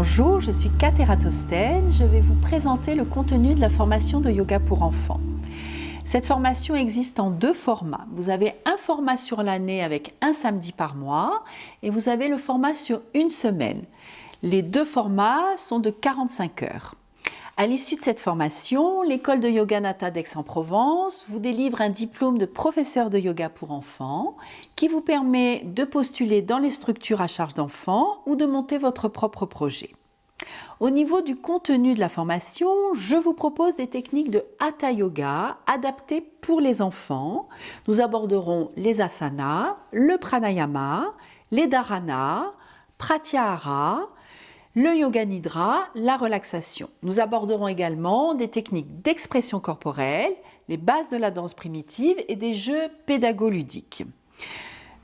Bonjour, je suis Kat Eratosthène. Je vais vous présenter le contenu de la formation de yoga pour enfants. Cette formation existe en deux formats. Vous avez un format sur l'année avec un samedi par mois et vous avez le format sur une semaine. Les deux formats sont de 45 heures. À l'issue de cette formation, l'école de yoga Nata d'Aix-en-Provence vous délivre un diplôme de professeur de yoga pour enfants qui vous permet de postuler dans les structures à charge d'enfants ou de monter votre propre projet. Au niveau du contenu de la formation, je vous propose des techniques de Hatha Yoga adaptées pour les enfants. Nous aborderons les asanas, le pranayama, les dharanas, pratyahara, le yoga nidra, la relaxation. Nous aborderons également des techniques d'expression corporelle, les bases de la danse primitive et des jeux pédago-ludiques.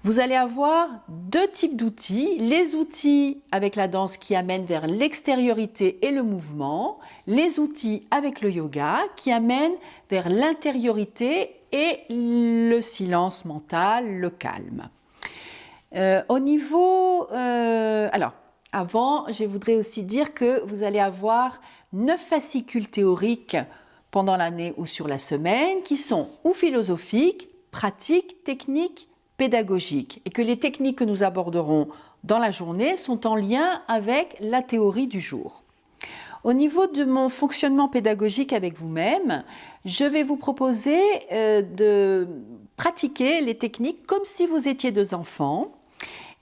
Vous allez avoir deux types d'outils, les outils avec la danse qui amènent vers l'extériorité et le mouvement, les outils avec le yoga qui amènent vers l'intériorité et le silence mental, le calme. Avant, je voudrais aussi dire que vous allez avoir 9 fascicules théoriques pendant l'année ou sur la semaine qui sont ou philosophiques, pratiques, techniques, pédagogiques et que les techniques que nous aborderons dans la journée sont en lien avec la théorie du jour. Au niveau de mon fonctionnement pédagogique avec vous-même, je vais vous proposer de pratiquer les techniques comme si vous étiez deux enfants,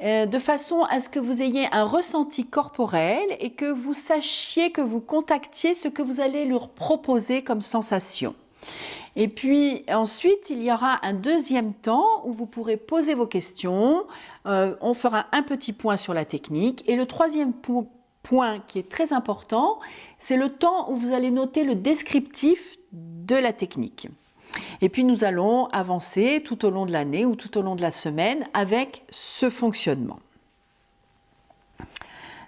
de façon à ce que vous ayez un ressenti corporel et que vous sachiez, que vous contactiez ce que vous allez leur proposer comme sensation. Et puis ensuite, il y aura un deuxième temps où vous pourrez poser vos questions. On fera un petit point sur la technique. Et le troisième point qui est très important, c'est le temps où vous allez noter le descriptif de la technique. Et puis nous allons avancer tout au long de l'année ou tout au long de la semaine avec ce fonctionnement.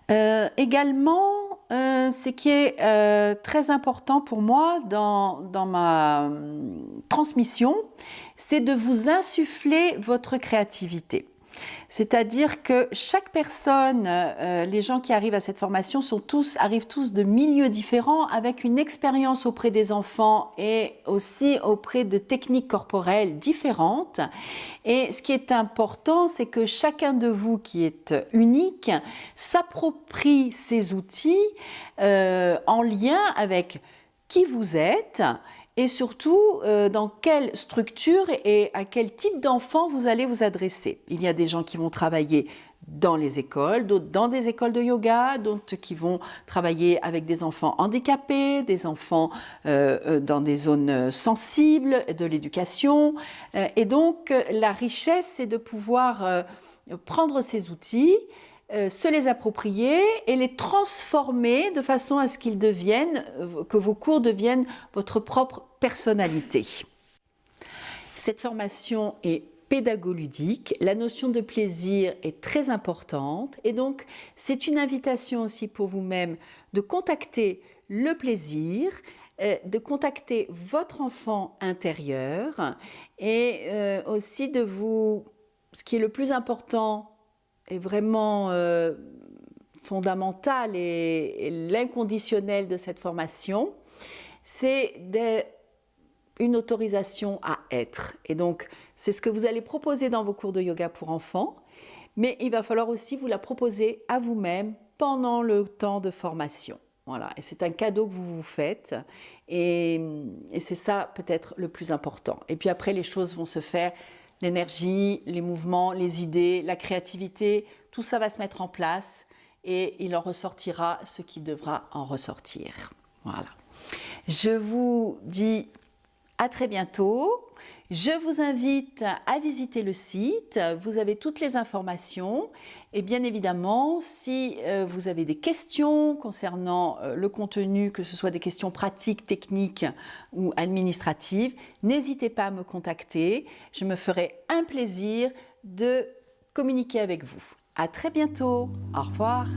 Également, ce qui est très important pour moi dans ma transmission, c'est de vous insuffler votre créativité. C'est-à-dire que chaque personne, les gens qui arrivent à cette formation arrivent tous de milieux différents, avec une expérience auprès des enfants et aussi auprès de techniques corporelles différentes. Et ce qui est important, c'est que chacun de vous qui est unique s'approprie ces outils en lien avec qui vous êtes et surtout dans quelle structure et à quel type d'enfant vous allez vous adresser. Il y a des gens qui vont travailler dans les écoles, d'autres dans des écoles de yoga, d'autres qui vont travailler avec des enfants handicapés, des enfants dans des zones sensibles de l'éducation. Et donc la richesse, c'est de pouvoir prendre ces outils, se les approprier et les transformer de façon à ce qu'ils deviennent, que vos cours deviennent votre propre personnalité. Cette formation est pédago-ludique, la notion de plaisir est très importante et donc c'est une invitation aussi pour vous-même de contacter le plaisir, de contacter votre enfant intérieur et aussi de vous, ce qui est le plus important est vraiment fondamental et l'inconditionnel de cette formation, c'est une autorisation à être. Et donc, c'est ce que vous allez proposer dans vos cours de yoga pour enfants, mais il va falloir aussi vous la proposer à vous-même pendant le temps de formation. Voilà, et c'est un cadeau que vous vous faites et c'est ça peut-être le plus important. Et puis après, les choses vont se faire. L'énergie, les mouvements, les idées, la créativité, tout ça va se mettre en place et il en ressortira ce qui devra en ressortir. Voilà. Je vous dis à très bientôt. Je vous invite à visiter le site. Vous avez toutes les informations. Et bien évidemment, si vous avez des questions concernant le contenu, que ce soit des questions pratiques, techniques ou administratives, n'hésitez pas à me contacter. Je me ferai un plaisir de communiquer avec vous. À très bientôt. Au revoir.